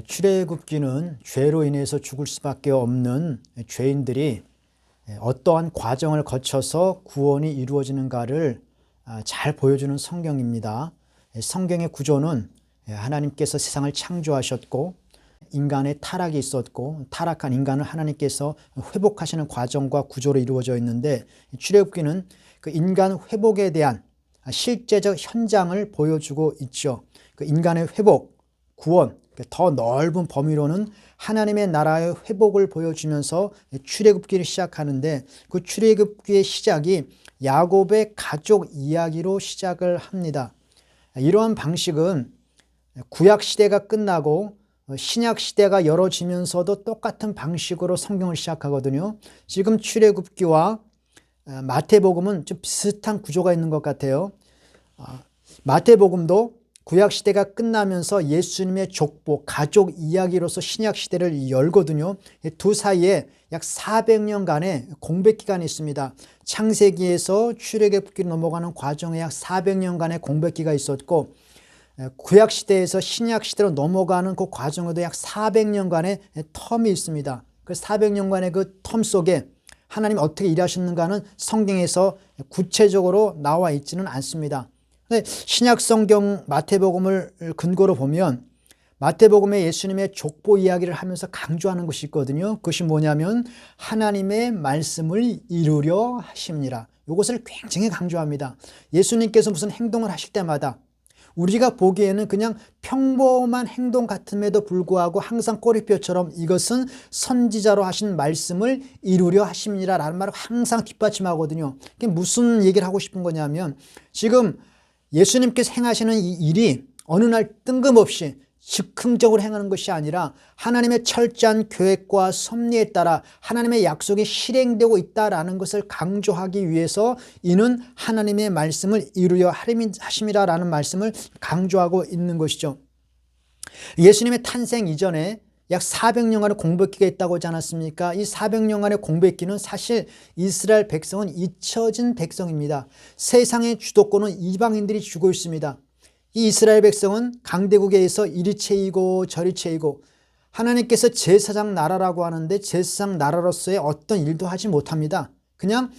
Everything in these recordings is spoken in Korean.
출애굽기는 죄로 인해서 죽을 수밖에 없는 죄인들이 어떠한 과정을 거쳐서 구원이 이루어지는가를 잘 보여주는 성경입니다. 성경의 구조는 하나님께서 세상을 창조하셨고 인간의 타락이 있었고 타락한 인간을 하나님께서 회복하시는 과정과 구조로 이루어져 있는데, 출애굽기는 그 인간 회복에 대한 실제적 현장을 보여주고 있죠. 그 인간의 회복, 구원, 더 넓은 범위로는 하나님의 나라의 회복을 보여주면서 출애굽기를 시작하는데, 그 출애굽기의 시작이 야곱의 가족 이야기로 시작을 합니다. 이러한 방식은 구약 시대가 끝나고 신약 시대가 열어지면서도 똑같은 방식으로 성경을 시작하거든요. 지금 출애굽기와 마태복음은 좀 비슷한 구조가 있는 것 같아요. 마태복음도 구약 시대가 끝나면서 예수님의 족보, 가족 이야기로서 신약 시대를 열거든요. 두 사이에 약 400년간의 공백 기간이 있습니다. 창세기에서 출애굽기로 넘어가는 과정에 약 400년간의 공백기가 있었고, 구약 시대에서 신약 시대로 넘어가는 그 과정에도 약 400년간의 텀이 있습니다. 그 400년간의 그 텀 속에 하나님이 어떻게 일하셨는가는 성경에서 구체적으로 나와 있지는 않습니다. 신약 성경 마태복음을 근거로 보면 마태복음에 예수님의 족보 이야기를 하면서 강조하는 것이 있거든요. 그것이 뭐냐면 하나님의 말씀을 이루려 하심이라. 이것을 굉장히 강조합니다. 예수님께서 무슨 행동을 하실 때마다 우리가 보기에는 그냥 평범한 행동 같음에도 불구하고 항상 꼬리뼈처럼 이것은 선지자로 하신 말씀을 이루려 하심이라 라는 말을 항상 뒷받침하거든요. 그게 무슨 얘기를 하고 싶은 거냐면, 지금 예수님께서 행하시는 이 일이 어느 날 뜬금없이 즉흥적으로 행하는 것이 아니라 하나님의 철저한 계획과 섭리에 따라 하나님의 약속이 실행되고 있다라는 것을 강조하기 위해서 이는 하나님의 말씀을 이루려 하심이라는 말씀을 강조하고 있는 것이죠. 예수님의 탄생 이전에 약 400년간의 공백기가 있다고 하지 않았습니까? 이 400년간의 공백기는 사실 이스라엘 백성은 잊혀진 백성입니다. 세상의 주도권은 이방인들이 쥐고 있습니다. 이 이스라엘 백성은 강대국에 의해서 이리 채이고 저리 채이고, 하나님께서 제사장 나라라고 하는데 제사장 나라로서의 어떤 일도 하지 못합니다. 그냥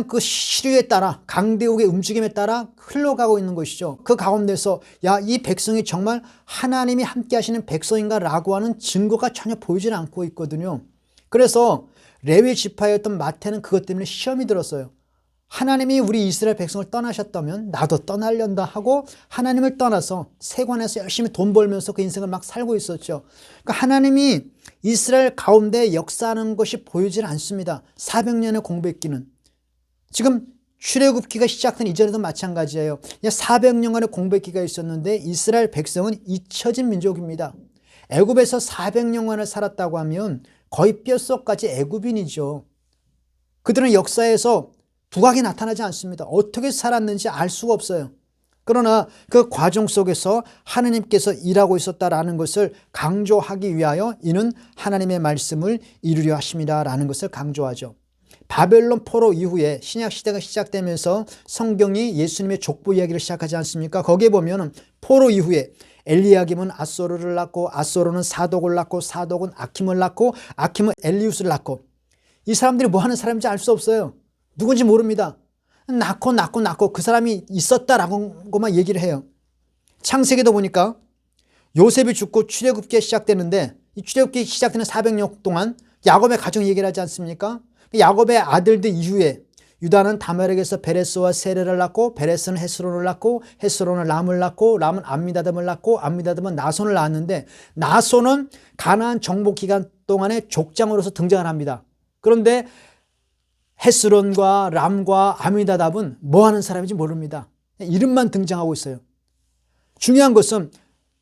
그 시류에 따라 강대국의 움직임에 따라 흘러가고 있는 것이죠. 그 가운데서 이 백성이 정말 하나님이 함께 하시는 백성인가 라고 하는 증거가 전혀 보이질 않고 있거든요. 그래서 레위 지파였던 마태는 그것 때문에 시험이 들었어요. 하나님이 우리 이스라엘 백성을 떠나셨다면 나도 떠나려다 하고 하나님을 떠나서 세관에서 열심히 돈 벌면서 그 인생을 막 살고 있었죠. 그러니까 하나님이 이스라엘 가운데 역사하는 것이 보이질 않습니다. 400년의 공백기는. 지금 출애굽기가 시작된 이전에도 마찬가지예요. 400년간의 공백기가 있었는데 이스라엘 백성은 잊혀진 민족입니다. 애굽에서 400년간을 살았다고 하면 거의 뼛속까지 애굽인이죠. 그들은 역사에서 두각이 나타나지 않습니다. 어떻게 살았는지 알 수가 없어요. 그러나 그 과정 속에서 하나님께서 일하고 있었다라는 것을 강조하기 위하여 이는 하나님의 말씀을 이루려 하심이라는 것을 강조하죠. 바벨론 포로 이후에 신약 시대가 시작되면서 성경이 예수님의 족보 이야기를 시작하지 않습니까? 거기에 보면 포로 이후에 엘리야김은 아소르를 낳고 아소르는 사독을 낳고 사독은 아킴을 낳고 아킴은 엘리우스를 낳고, 이 사람들이 뭐 하는 사람인지 알 수 없어요. 누군지 모릅니다. 낳고 그 사람이 있었다라고만 얘기를 해요. 창세기도 보니까 요셉이 죽고 출애굽기가 시작되는데, 이 출애굽기 시작되는 400년 동안 야곱의 가정 얘기를 하지 않습니까? 야곱의 아들들 이후에 유다는 다멜에게서 베레스와 세레를 낳고, 베레스는 헤스론을 낳고, 헤스론은 람을 낳고, 람은 암미다답을 낳고, 암미다답은 나손을 낳았는데, 나손은 가나안 정복 기간 동안에 족장으로서 등장을 합니다. 그런데 헤스론과 람과 암미다답은 뭐 하는 사람인지 모릅니다. 이름만 등장하고 있어요. 중요한 것은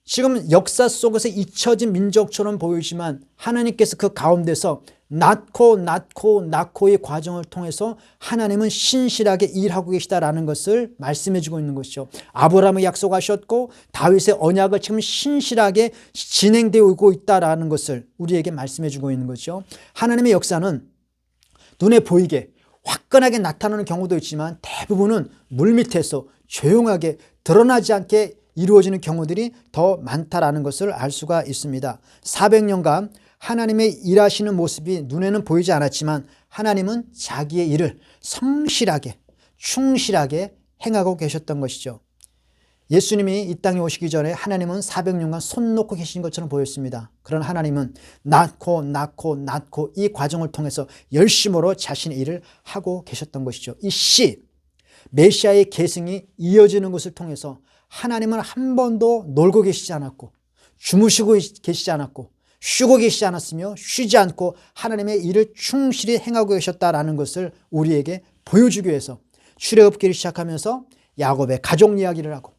지금 역사 속에서 잊혀진 민족처럼 보이지만 하나님께서 그 가운데서 낳고의 과정을 통해서 하나님은 신실하게 일하고 계시다라는 것을 말씀해 주고 있는 것이죠. 아브라함을 약속하셨고 다윗의 언약을 지금 신실하게 진행되고 있다라는 것을 우리에게 말씀해 주고 있는 것이죠. 하나님의 역사는 눈에 보이게 화끈하게 나타나는 경우도 있지만 대부분은 물밑에서 조용하게 드러나지 않게 이루어지는 경우들이 더 많다라는 것을 알 수가 있습니다. 400년간 하나님의 일하시는 모습이 눈에는 보이지 않았지만 하나님은 자기의 일을 성실하게 충실하게 행하고 계셨던 것이죠. 예수님이 이 땅에 오시기 전에 하나님은 400년간 손 놓고 계신 것처럼 보였습니다. 그러나 하나님은 낳고 이 과정을 통해서 열심으로 자신의 일을 하고 계셨던 것이죠. 이 메시아의 계승이 이어지는 것을 통해서 하나님은 한 번도 놀고 계시지 않았고 주무시고 계시지 않았고 쉬고 계시지 않았으며 쉬지 않고 하나님의 일을 충실히 행하고 계셨다라는 것을 우리에게 보여주기 위해서 출애굽기를 시작하면서 야곱의 가족 이야기를 하고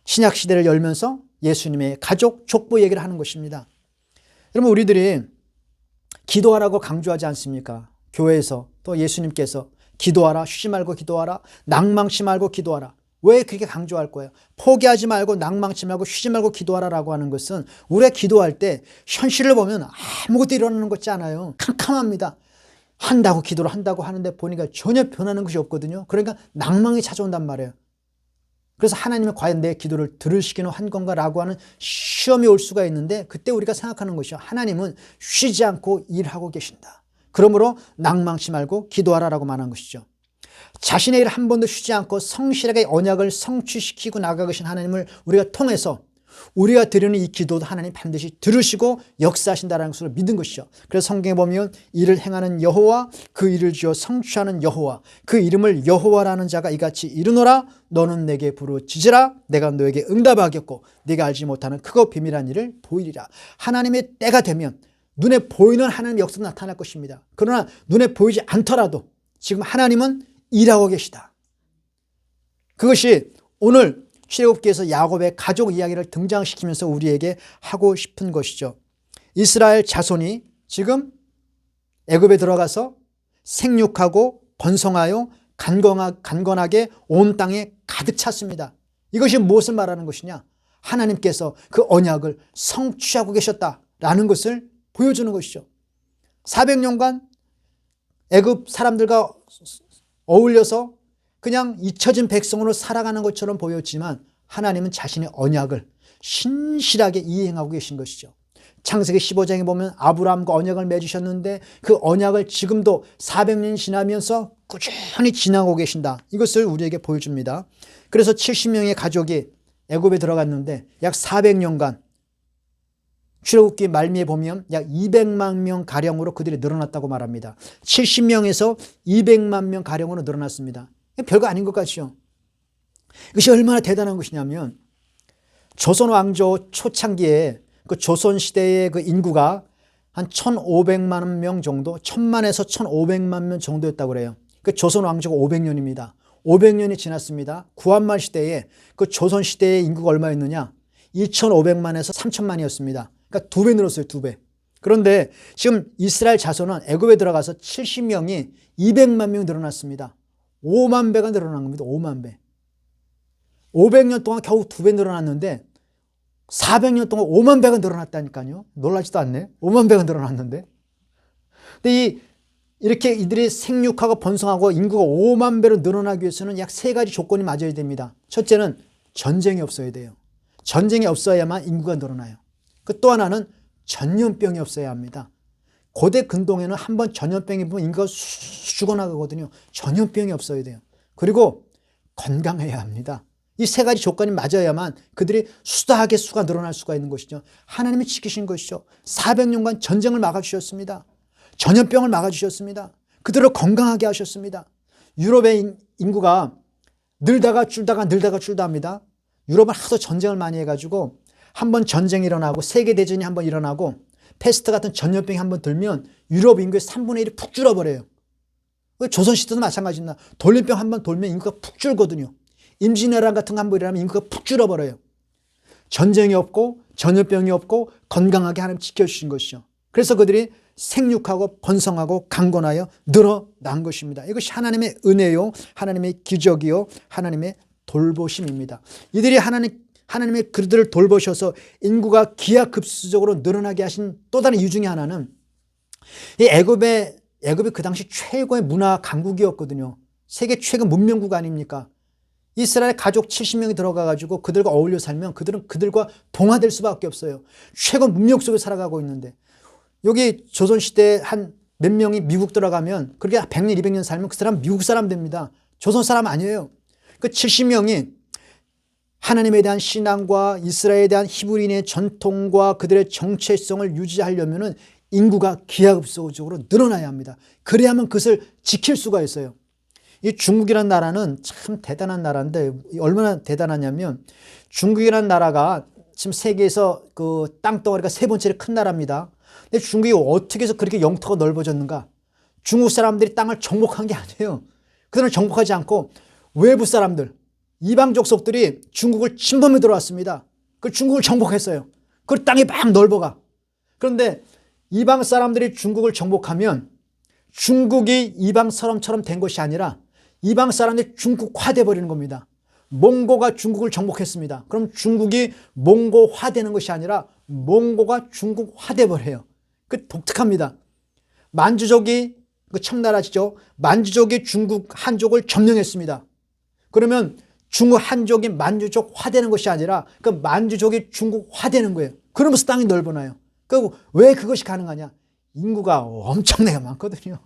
신약시대를 열면서 예수님의 가족 족보 얘기를 하는 것입니다. 여러분, 우리들이 기도하라고 강조하지 않습니까? 교회에서 또 예수님께서 기도하라, 쉬지 말고 기도하라, 낭망치 말고 기도하라. 왜 그렇게 강조할 거예요? 포기하지 말고 낭망치 말고 쉬지 말고 기도하라라고 하는 것은 우리가 기도할 때 현실을 보면 아무것도 일어나는 것 같지 않아요. 캄캄합니다. 한다고 기도를 한다고 하는데 보니까 전혀 변하는 것이 없거든요. 그러니까 낭망이 찾아온단 말이에요. 그래서 하나님은 과연 내 기도를 들으시기는 한 건가라고 하는 시험이 올 수가 있는데 그때 우리가 생각하는 것이요. 하나님은 쉬지 않고 일하고 계신다. 그러므로 낭망치 말고 기도하라라고 말한 것이죠. 자신의 일을 한 번도 쉬지 않고 성실하게 언약을 성취시키고 나가신 하나님을 우리가 통해서 우리가 드리는 이 기도도 하나님 반드시 들으시고 역사하신다는 것을 믿은 것이죠. 그래서 성경에 보면 이를 행하는 여호와 그 일을 지어 성취하는 여호와 그 이름을 여호와라는 자가 이같이 이르노라 너는 내게 부르짖으라 내가 너에게 응답하겠고 네가 알지 못하는 크고 비밀한 일을 보이리라. 하나님의 때가 되면 눈에 보이는 하나님의 역사가 나타날 것입니다. 그러나 눈에 보이지 않더라도 지금 하나님은 일하고 계시다. 그것이 오늘 출애굽기에서 야곱의 가족 이야기를 등장시키면서 우리에게 하고 싶은 것이죠. 이스라엘 자손이 지금 애굽에 들어가서 생육하고 번성하여 강건하게 온 땅에 가득 찼습니다. 이것이 무엇을 말하는 것이냐? 하나님께서 그 언약을 성취하고 계셨다라는 것을 보여주는 것이죠. 400년간 애굽 사람들과 어울려서 그냥 잊혀진 백성으로 살아가는 것처럼 보였지만 하나님은 자신의 언약을 신실하게 이행하고 계신 것이죠. 창세기 15장에 보면 아브라함과 언약을 맺으셨는데 그 언약을 지금도 400년이 지나면서 꾸준히 지나고 계신다. 이것을 우리에게 보여줍니다. 그래서 70명의 가족이 애굽에 들어갔는데 약 400년간 출애굽기 말미에 보면 약 200만 명 가량으로 그들이 늘어났다고 말합니다. 70명에서 200만 명 가량으로 늘어났습니다. 별거 아닌 것 같죠. 이것이 얼마나 대단한 것이냐면 조선 왕조 초창기에 그 조선 시대의 그 인구가 한 1,500만 명 정도, 1,000만에서 1,500만 명 정도였다고 그래요. 그 조선 왕조가 500년입니다. 500년이 지났습니다. 구한말 시대에 그 조선 시대의 인구가 얼마였느냐? 2,500만에서 3,000만이었습니다. 그러니까 2배 늘었어요, 2배. 그런데 지금 이스라엘 자손은 애굽에 들어가서 70명이 200만 명 늘어났습니다. 5만 배가 늘어난 겁니다. 5만 배. 500년 동안 겨우 2배 늘어났는데 400년 동안 5만 배가 늘어났다니까요. 놀라지도 않네. 5만 배가 늘어났는데. 근데 이렇게 이들이 생육하고 번성하고 인구가 5만 배로 늘어나기 위해서는 약 3가지 조건이 맞아야 됩니다. 첫째는 전쟁이 없어야 돼요. 전쟁이 없어야만 인구가 늘어나요. 그 또 하나는 전염병이 없어야 합니다. 고대 근동에는 한번 전염병이 보면 인구가 죽어나가거든요. 전염병이 없어야 돼요. 그리고 건강해야 합니다. 이 3가지 조건이 맞아야만 그들이 수다하게 수가 늘어날 수가 있는 것이죠. 하나님이 지키신 것이죠. 400년간 전쟁을 막아주셨습니다. 전염병을 막아주셨습니다. 그들을 건강하게 하셨습니다. 유럽의 인구가 늘다가 줄다가 합니다. 유럽은 하도 전쟁을 많이 해가지고 한번 전쟁이 일어나고 세계대전이 한번 일어나고 패스트 같은 전염병이 한번 들면 유럽 인구의 3분의 1이 푹 줄어버려요. 조선시대도 마찬가지입니다. 돌림병 한번 돌면 인구가 푹 줄거든요. 임진왜란 같은 거 한번 일어나면 인구가 푹 줄어버려요. 전쟁이 없고 전염병이 없고 건강하게 하나님 지켜주신 것이죠. 그래서 그들이 생육하고 번성하고 강건하여 늘어난 것입니다. 이것이 하나님의 은혜요, 하나님의 기적이요, 하나님의 돌보심입니다. 이들이 하나님의 그들을 돌보셔서 인구가 기하급수적으로 늘어나게 하신 또 다른 이유 중에 하나는 이 애굽이 그 당시 최고의 문화 강국이었거든요. 세계 최고 문명국 아닙니까? 이스라엘 가족 70명이 들어가가지고 그들과 어울려 살면 그들은 그들과 동화될 수밖에 없어요. 최고 문명 속에 살아가고 있는데, 여기 조선시대 한 몇 명이 미국 들어가면 그렇게 100년, 200년 살면 그 사람 미국 사람 됩니다. 조선 사람 아니에요. 그 70명이 하나님에 대한 신앙과 이스라엘에 대한 히브리인의 전통과 그들의 정체성을 유지하려면 인구가 기하급수적으로 늘어나야 합니다. 그래야만 그것을 지킬 수가 있어요. 이 중국이라는 나라는 참 대단한 나라인데, 얼마나 대단하냐면 중국이라는 나라가 지금 세계에서 그 땅덩어리가 세 번째로 큰 나라입니다. 근데 중국이 어떻게 해서 그렇게 영토가 넓어졌는가? 중국 사람들이 땅을 정복한 게 아니에요. 그들은 정복하지 않고 외부 사람들, 이방 족속들이 중국을 침범해 들어왔습니다. 그 중국을 정복했어요. 그 땅이 막 넓어가. 그런데 이방 사람들이 중국을 정복하면 중국이 이방 사람처럼 된 것이 아니라 이방 사람들이 중국화돼 버리는 겁니다. 몽고가 중국을 정복했습니다. 그럼 중국이 몽고화되는 것이 아니라 몽고가 중국화돼 버려요. 그 독특합니다. 만주족이, 그 청나라죠. 만주족이 중국 한족을 점령했습니다. 그러면 중국 한족이 만주족화되는 것이 아니라 그 만주족이 중국화되는 거예요. 그러면서 땅이 넓어나요. 왜 그것이 가능하냐? 인구가 엄청나게 많거든요.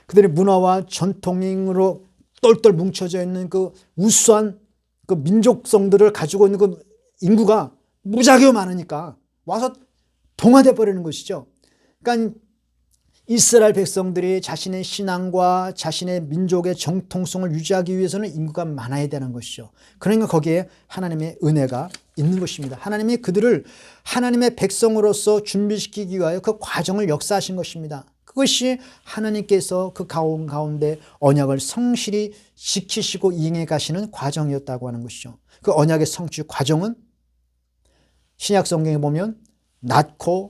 그들의 문화와 전통으로 똘똘 뭉쳐져 있는 그 우수한 그 민족성들을 가지고 있는 그 인구가 무지하게 많으니까 와서 동화돼 버리는 것이죠. 그러니까 이스라엘 백성들이 자신의 신앙과 자신의 민족의 정통성을 유지하기 위해서는 인구가 많아야 되는 것이죠. 그러니까 거기에 하나님의 은혜가 있는 것입니다. 하나님이 그들을 하나님의 백성으로서 준비시키기 위하여 그 과정을 역사하신 것입니다. 그것이 하나님께서 그 가운데 언약을 성실히 지키시고 이행해 가시는 과정이었다고 하는 것이죠. 그 언약의 성취 과정은 신약 성경에 보면 낳고의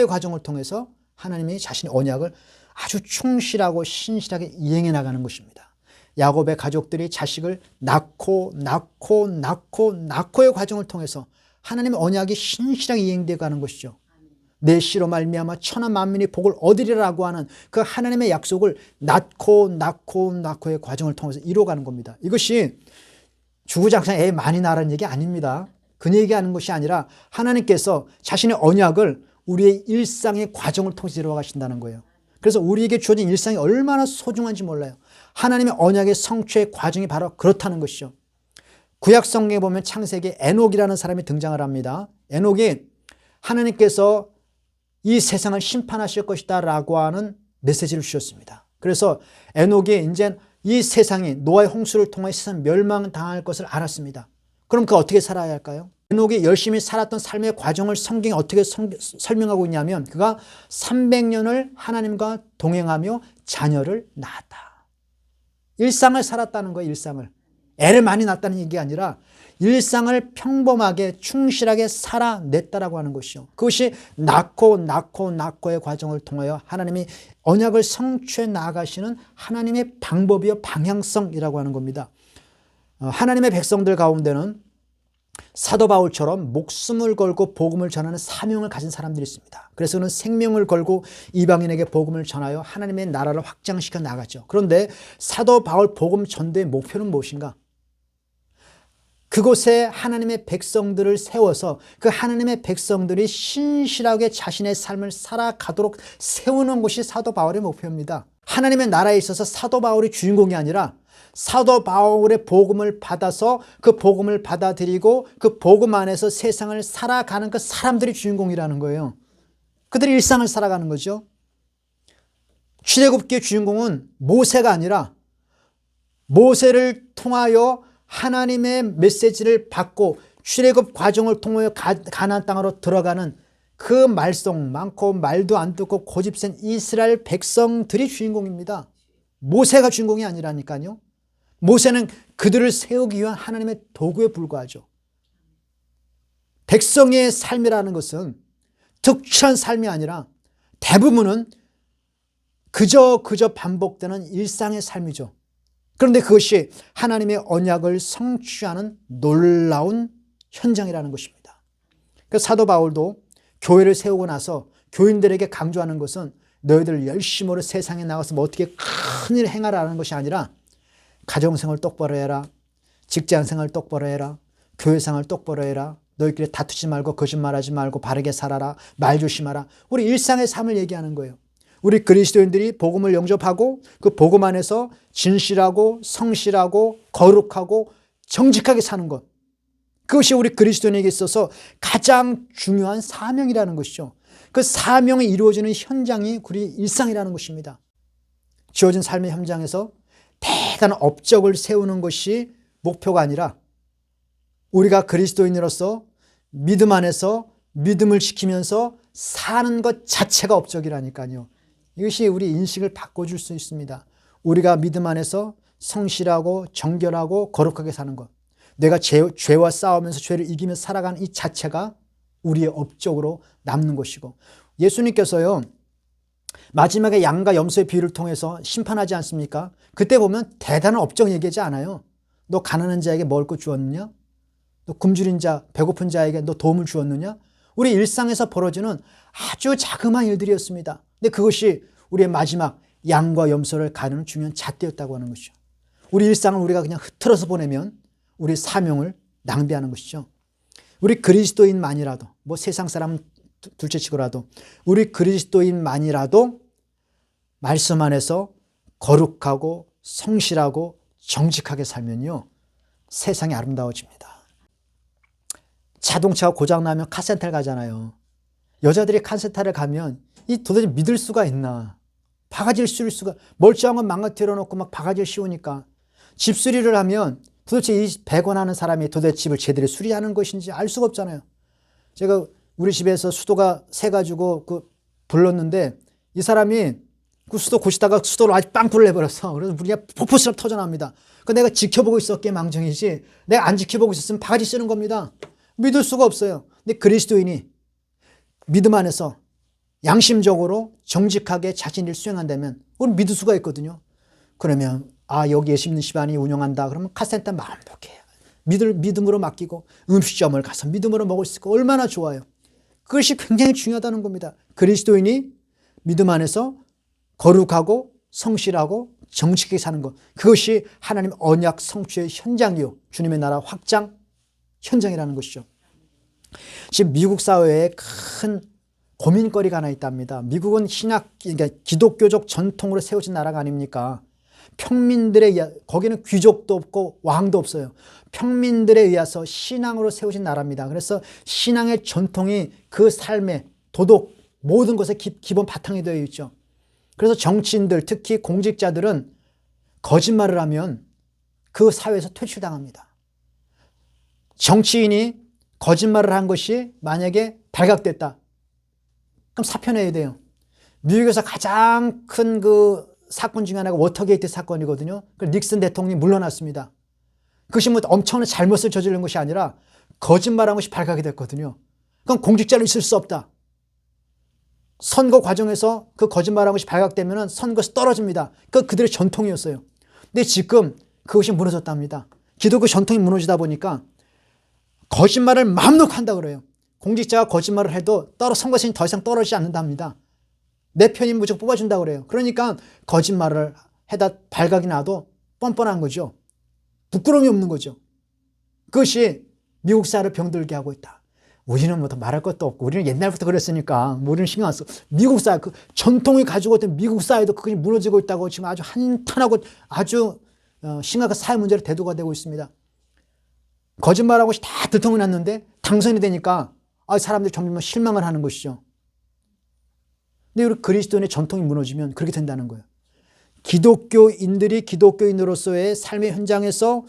과정을 통해서 하나님이 자신의 언약을 아주 충실하고 신실하게 이행해 나가는 것입니다. 야곱의 가족들이 자식을 낳고의 과정을 통해서 하나님의 언약이 신실하게 이행되어 가는 것이죠. 내 씨로 말미암아 천하 만민이 복을 얻으리라고 하는 그 하나님의 약속을 낳고의 과정을 통해서 이루어가는 겁니다. 이것이 주구장창 애 많이 낳으라는 얘기 아닙니다. 그 얘기하는 것이 아니라 하나님께서 자신의 언약을 우리의 일상의 과정을 통해서 이루어가신다는 거예요. 그래서 우리에게 주어진 일상이 얼마나 소중한지 몰라요. 하나님의 언약의 성취의 과정이 바로 그렇다는 것이죠. 구약 성경에 보면 창세기에 에녹이라는 사람이 등장을 합니다. 에녹이 하나님께서 이 세상을 심판하실 것이다 라고 하는 메시지를 주셨습니다. 그래서 에녹이 이제 이 세상이 노아의 홍수를 통해 세상 멸망당할 것을 알았습니다. 그럼 그 어떻게 살아야 할까요? 에녹이 열심히 살았던 삶의 과정을 성경이 어떻게 설명하고 있냐면 그가 300년을 하나님과 동행하며 자녀를 낳았다. 일상을 살았다는 거예요. 일상을. 애를 많이 낳았다는 얘기가 아니라 일상을 평범하게 충실하게 살아냈다라고 하는 것이요. 그것이 낳고의 과정을 통하여 하나님이 언약을 성취해 나가시는 하나님의 방법이요 방향성이라고 하는 겁니다. 하나님의 백성들 가운데는 사도 바울처럼 목숨을 걸고 복음을 전하는 사명을 가진 사람들이 있습니다. 그래서 그는 생명을 걸고 이방인에게 복음을 전하여 하나님의 나라를 확장시켜 나가죠. 그런데 사도 바울 복음 전도의 목표는 무엇인가? 그곳에 하나님의 백성들을 세워서 그 하나님의 백성들이 신실하게 자신의 삶을 살아가도록 세우는 것이 사도 바울의 목표입니다. 하나님의 나라에 있어서 사도 바울이 주인공이 아니라 사도 바울의 복음을 받아서 그 복음을 받아들이고 그 복음 안에서 세상을 살아가는 그 사람들이 주인공이라는 거예요. 그들이 일상을 살아가는 거죠. 출애굽기의 주인공은 모세가 아니라 모세를 통하여 하나님의 메시지를 받고 출애굽 과정을 통하여 가나안 땅으로 들어가는 그 말썽 많고 말도 안 듣고 고집센 이스라엘 백성들이 주인공입니다. 모세가 주인공이 아니라니까요. 모세는 그들을 세우기 위한 하나님의 도구에 불과하죠. 백성의 삶이라는 것은 특출한 삶이 아니라 대부분은 그저 반복되는 일상의 삶이죠. 그런데 그것이 하나님의 언약을 성취하는 놀라운 현장이라는 것입니다. 그래서 사도 바울도 교회를 세우고 나서 교인들에게 강조하는 것은 너희들 열심으로 세상에 나가서 뭐 어떻게 큰일 행하라는 것이 아니라 가정생활 똑바로 해라. 직장생활 똑바로 해라. 교회생활 똑바로 해라. 너희끼리 다투지 말고 거짓말하지 말고 바르게 살아라. 말 조심하라. 우리 일상의 삶을 얘기하는 거예요. 우리 그리스도인들이 복음을 영접하고 그 복음 안에서 진실하고 성실하고 거룩하고 정직하게 사는 것. 그것이 우리 그리스도인에게 있어서 가장 중요한 사명이라는 것이죠. 그 사명이 이루어지는 현장이 우리 일상이라는 것입니다. 주어진 삶의 현장에서 대단한 업적을 세우는 것이 목표가 아니라 우리가 그리스도인으로서 믿음 안에서 믿음을 지키면서 사는 것 자체가 업적이라니까요. 이것이 우리 인식을 바꿔줄 수 있습니다. 우리가 믿음 안에서 성실하고 정결하고 거룩하게 사는 것. 내가 죄와 싸우면서 죄를 이기면서 살아가는 이 자체가 우리의 업적으로 남는 것이고, 예수님께서요 마지막에 양과 염소의 비유를 통해서 심판하지 않습니까? 그때 보면 대단한 업적 얘기하지 않아요. 너 가난한 자에게 먹을 것 주었느냐? 너 굶주린 자, 배고픈 자에게 너 도움을 주었느냐? 우리 일상에서 벌어지는 아주 자그마한 일들이었습니다. 근데 그것이 우리의 마지막 양과 염소를 가르는 중요한 잣대였다고 하는 것이죠. 우리 일상을 우리가 그냥 흐트러서 보내면 우리 사명을 낭비하는 것이죠. 우리 그리스도인만이라도, 뭐 세상 사람은 둘째치고라도 우리 그리스도인만이라도 말씀 안에서 거룩하고 성실하고 정직하게 살면요 세상이 아름다워집니다. 자동차가 고장나면 카센터를 가잖아요. 여자들이 카센터를 가면 이 도대체 믿을 수가 있나. 바가지를 씌울 수가, 멀쩡한 건 망가뜨려 놓고 막 바가지를 씌우니까. 집수리를 하면 도대체 이 100원 하는 사람이 도대체 집을 제대로 수리하는 것인지 알 수가 없잖아요. 제가 우리 집에서 수도가 새가지고 불렀는데 이 사람이 그 수도 고치다가 수도를 아주 빵꾸를 내버렸어. 그래서 물이 폭포처럼 터져나옵니다. 그 내가 지켜보고 있었기에 망정이지, 내가 안 지켜보고 있었으면 바가지 쓰는 겁니다. 믿을 수가 없어요. 근데 그리스도인이 믿음 안에서 양심적으로 정직하게 자신을 수행한다면 우리는 믿을 수가 있거든요. 그러면 여기 예수 믿는 집안이 운영한다. 그러면 카센터 마음 놓게 믿음으로 맡기고 음식점을 가서 믿음으로 먹을 수 있고 얼마나 좋아요. 그것이 굉장히 중요하다는 겁니다. 그리스도인이 믿음 안에서 거룩하고 성실하고 정직하게 사는 것, 그것이 하나님 언약 성취의 현장이요 주님의 나라 확장 현장이라는 것이죠. 지금 미국 사회에 큰 고민거리가 하나 있답니다. 미국은 그러니까 기독교적 전통으로 세워진 나라가 아닙니까? 거기는 귀족도 없고 왕도 없어요. 평민들에 의해서 신앙으로 세워진 나라입니다. 그래서 신앙의 전통이 그 삶의 도덕 모든 것의 기본 바탕이 되어 있죠. 그래서 정치인들, 특히 공직자들은 거짓말을 하면 그 사회에서 퇴출당합니다. 정치인이 거짓말을 한 것이 만약에 발각됐다, 그럼 사표내야 돼요. 미국에서 가장 큰 사건 중에 하나가 워터게이트 사건이거든요. 닉슨 대통령이 물러났습니다. 그것이 뭐 엄청난 잘못을 저지른 것이 아니라 거짓말한 것이 발각이 됐거든요. 그럼 공직자로 있을 수 없다. 선거 과정에서 그 거짓말한 것이 발각되면 선거에서 떨어집니다. 그들의 전통이었어요. 근데 지금 그것이 무너졌답니다. 기독교 전통이 무너지다 보니까 거짓말을 마음 놓고 한다 그래요. 공직자가 거짓말을 해도 선거신이 더 이상 떨어지지 않는답니다. 내 편이 무조건 뽑아준다 그래요. 그러니까 거짓말을 해다 발각이 나도 뻔뻔한 거죠. 부끄러움이 없는 거죠. 그것이 미국 사회를 병들게 하고 있다. 우리는 뭐 더 말할 것도 없고, 우리는 옛날부터 그랬으니까 우리는 신경 안 써. 미국 사회, 그 전통이 가지고 있던 미국 사회도 그것이 무너지고 있다고 지금 아주 한탄하고 아주 심각한 사회 문제로 대두가 되고 있습니다. 거짓말하고 다 들통이 났는데 당선이 되니까 사람들이 점점 실망을 하는 것이죠. 근데 우리 그리스도인의 전통이 무너지면 그렇게 된다는 거예요. 기독교인들이 기독교인으로서의 삶의 현장에서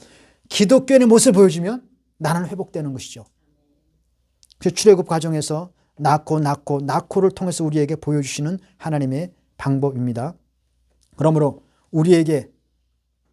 기독교인의 모습을 보여주면 나는 회복되는 것이죠. 그 출애굽 과정에서 낳고를 통해서 우리에게 보여주시는 하나님의 방법입니다. 그러므로 우리에게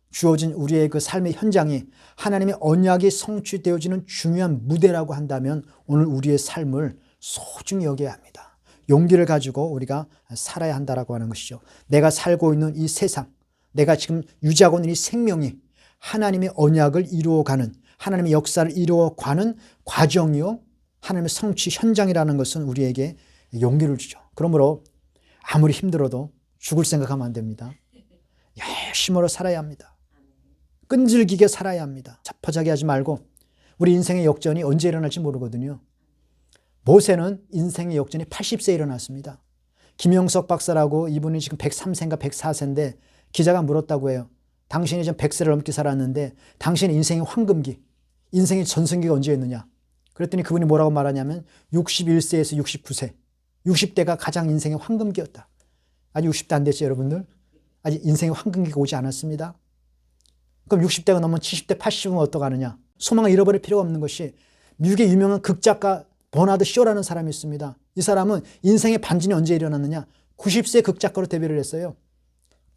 주어진 우리의 그 삶의 현장이 하나님의 언약이 성취되어지는 중요한 무대라고 한다면 오늘 우리의 삶을 소중히 여겨야 합니다. 용기를 가지고 우리가 살아야 한다라고 하는 것이죠. 내가 살고 있는 이 세상, 내가 지금 유지하고 있는 이 생명이 하나님의 언약을 이루어가는, 하나님의 역사를 이루어가는 과정이요 하나님의 성취 현장이라는 것은 우리에게 용기를 주죠. 그러므로 아무리 힘들어도 죽을 생각하면 안 됩니다. 열심으로 살아야 합니다. 끈질기게 살아야 합니다. 자포자기하지 말고 우리 인생의 역전이 언제 일어날지 모르거든요. 모세는 인생의 역전이 80세에 일어났습니다. 김영석 박사라고 이분이 지금 103세인가 104세인데 기자가 물었다고 해요. 당신이 지금 100세를 넘게 살았는데 당신의 인생의 황금기, 인생의 전성기가 언제였느냐. 그랬더니 그분이 뭐라고 말하냐면 61세에서 69세, 60대가 가장 인생의 황금기였다. 아직 60대 안 됐죠, 여러분들? 아직 인생의 황금기가 오지 않았습니다. 그럼 60대가 넘으면 70대, 80은 어떡하느냐. 소망을 잃어버릴 필요가 없는 것이, 미국의 유명한 극작가 버나드 쇼라는 사람이 있습니다. 이 사람은 인생의 반전이 언제 일어났느냐. 90세 극작가로 데뷔를 했어요.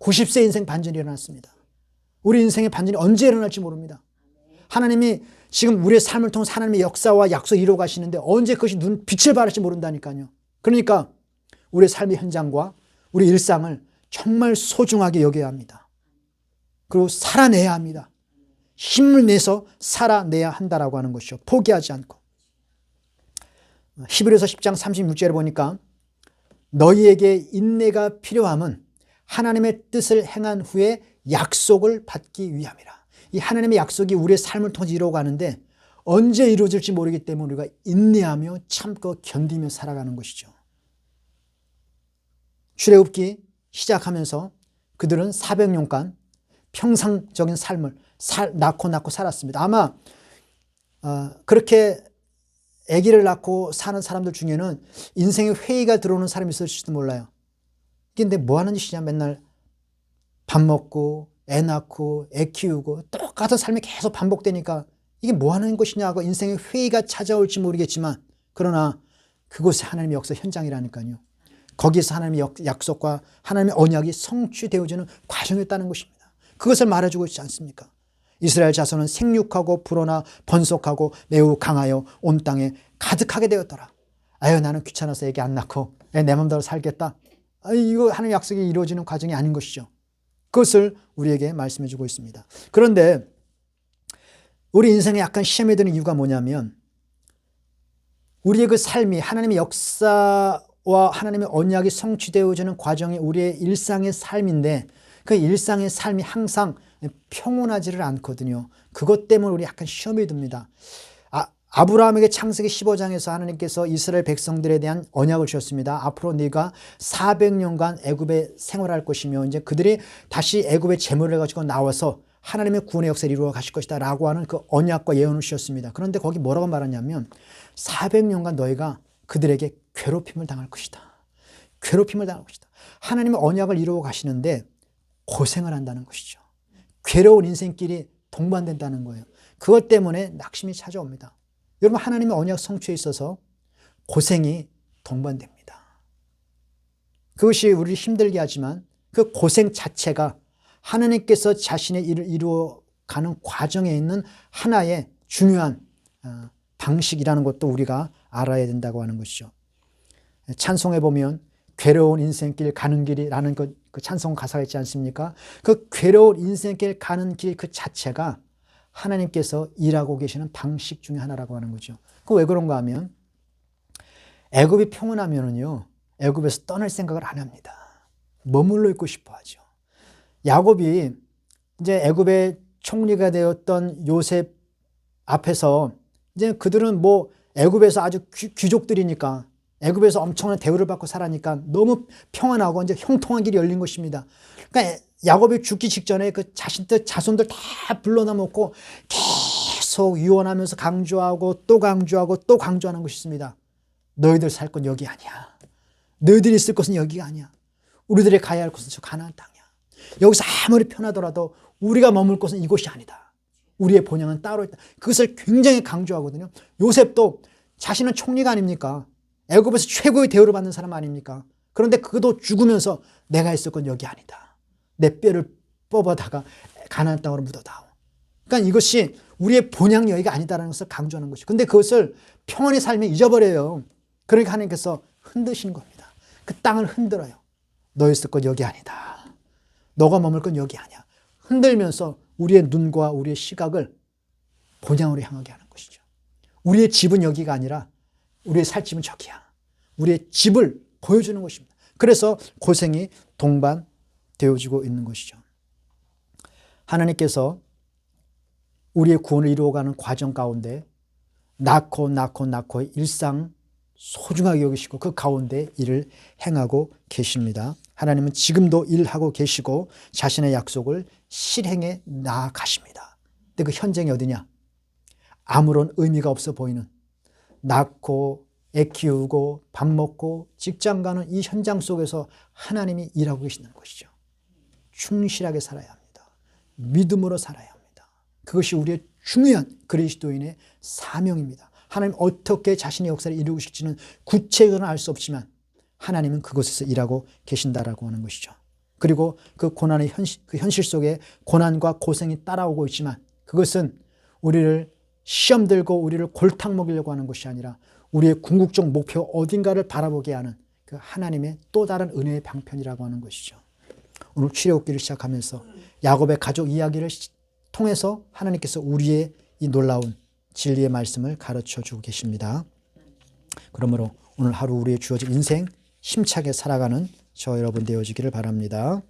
90세 인생 반전이 일어났습니다. 우리 인생의 반전이 언제 일어날지 모릅니다. 하나님이 지금 우리의 삶을 통해서 하나님의 역사와 약속을 이루어 가시는데 언제 그것이 빛을 발할지 모른다니까요. 그러니까 우리의 삶의 현장과 우리 일상을 정말 소중하게 여겨야 합니다. 그리고 살아내야 합니다. 힘을 내서 살아내야 한다라고 하는 것이죠. 포기하지 않고. 히브리서 10장 36절에 보니까 너희에게 인내가 필요함은 하나님의 뜻을 행한 후에 약속을 받기 위함이라. 이 하나님의 약속이 우리의 삶을 통해 이루어가는데 언제 이루어질지 모르기 때문에 우리가 인내하며 참고 견디며 살아가는 것이죠. 출애굽기 시작하면서 그들은 400년간 평상적인 삶을 낳고 살았습니다. 아마 그렇게 아기를 낳고 사는 사람들 중에는 인생에 회의가 들어오는 사람이 있을지도 몰라요. 근데 뭐 하는 짓이냐. 맨날 밥 먹고 애 낳고 애 키우고 똑같은 삶이 계속 반복되니까 이게 뭐 하는 것이냐 하고 인생의 회의가 찾아올지 모르겠지만, 그러나 그곳이 하나님의 역사 현장이라니까요. 거기서 하나님의 약속과 하나님의 언약이 성취되어지는 과정이었다는 것입니다. 그것을 말해주고 있지 않습니까? 이스라엘 자손은 생육하고 불어나 번속하고 매우 강하여 온 땅에 가득하게 되었더라. 아유, 나는 귀찮아서 애기 안 낳고 내 맘대로 살겠다. 이거 하나님의 약속이 이루어지는 과정이 아닌 것이죠. 그것을 우리에게 말씀해 주고 있습니다. 그런데 우리 인생에 약간 시험에 드는 이유가 뭐냐면, 우리의 그 삶이 하나님의 역사와 하나님의 언약이 성취되어지는 과정이 우리의 일상의 삶인데 그 일상의 삶이 항상 평온하지를 않거든요. 그것 때문에 우리 약간 시험이 듭니다. 아브라함에게 창세기 15장에서 하나님께서 이스라엘 백성들에 대한 언약을 주셨습니다. 앞으로 네가 400년간 애굽에 생활할 것이며 이제 그들이 다시 애굽의 재물을 가지고 나와서 하나님의 구원의 역사를 이루어 가실 것이다 라고 하는 그 언약과 예언을 주셨습니다. 그런데 거기 뭐라고 말하냐면 400년간 너희가 그들에게 괴롭힘을 당할 것이다. 괴롭힘을 당할 것이다. 하나님의 언약을 이루어 가시는데 고생을 한다는 것이죠. 괴로운 인생길이 동반된다는 거예요. 그것 때문에 낙심이 찾아옵니다. 여러분, 하나님의 언약 성취에 있어서 고생이 동반됩니다. 그것이 우리를 힘들게 하지만 그 고생 자체가 하나님께서 자신의 일을 이루어가는 과정에 있는 하나의 중요한 방식이라는 것도 우리가 알아야 된다고 하는 것이죠. 찬송에 보면 괴로운 인생길 가는 길이라는 그 찬송 가사가 있지 않습니까? 그 괴로운 인생길 가는 길 그 자체가 하나님께서 일하고 계시는 방식 중에 하나라고 하는 거죠. 그 왜 그런가 하면 애굽이 평온하면은요, 애굽에서 떠날 생각을 안 합니다. 머물러 있고 싶어 하죠. 야곱이 이제 애굽의 총리가 되었던 요셉 앞에서 이제 그들은 뭐 애굽에서 아주 귀족들이니까 애굽에서 엄청난 대우를 받고 살아니까 너무 평안하고 이제 형통한 길이 열린 것입니다. 그러니까 야곱이 죽기 직전에 그 자손들 다 불러다 놓고 계속 유언하면서 강조하고 또 강조하고 또 강조하는 것이 있습니다. 너희들 살 건 여기 아니야. 너희들이 있을 곳은 여기가 아니야. 우리들이 가야 할 곳은 저 가나안 땅이야. 여기서 아무리 편하더라도 우리가 머물 곳은 이곳이 아니다. 우리의 본향은 따로 있다. 그것을 굉장히 강조하거든요. 요셉도 자신은 총리가 아닙니까? 애굽에서 최고의 대우를 받는 사람 아닙니까? 그런데 그도 죽으면서 내가 있을 건 여기 아니다. 내 뼈를 뽑아다가 가나안 땅으로 묻어다오. 그러니까 이것이 우리의 본향 여기가 아니다라는 것을 강조하는 것이죠. 근데 그것을 평안히 살면 잊어버려요. 그러니까 하나님께서 흔드시는 겁니다. 그 땅을 흔들어요. 너 있을 건 여기 아니다. 너가 머물 건 여기 아니야. 흔들면서 우리의 눈과 우리의 시각을 본향으로 향하게 하는 것이죠. 우리의 집은 여기가 아니라 우리의 살 집은 저기야. 우리의 집을 보여주는 것입니다. 그래서 고생이 동반되어지고 있는 것이죠. 하나님께서 우리의 구원을 이루어가는 과정 가운데 낳고 일상 소중하게 여기시고 그 가운데 일을 행하고 계십니다. 하나님은 지금도 일하고 계시고 자신의 약속을 실행해 나아가십니다. 근데 그 현장이 어디냐? 아무런 의미가 없어 보이는 낳고 애 키우고 밥 먹고 직장 가는 이 현장 속에서 하나님이 일하고 계시는 것이죠. 충실하게 살아야 합니다. 믿음으로 살아야 합니다. 그것이 우리의 중요한 그리스도인의 사명입니다. 하나님 어떻게 자신의 역사를 이루실지는 구체적으로는 알 수 없지만 하나님은 그곳에서 일하고 계신다라고 하는 것이죠. 그리고 그 고난의 현실 속에 고난과 고생이 따라오고 있지만 그것은 우리를 시험 들고 우리를 골탕 먹이려고 하는 것이 아니라 우리의 궁극적 목표 어딘가를 바라보게 하는 그 하나님의 또 다른 은혜의 방편이라고 하는 것이죠. 오늘 출애굽기를 시작하면서 야곱의 가족 이야기를 통해서 하나님께서 우리의 이 놀라운 진리의 말씀을 가르쳐 주고 계십니다. 그러므로 오늘 하루 우리의 주어진 인생 힘차게 살아가는 저 여러분 되어지기를 바랍니다.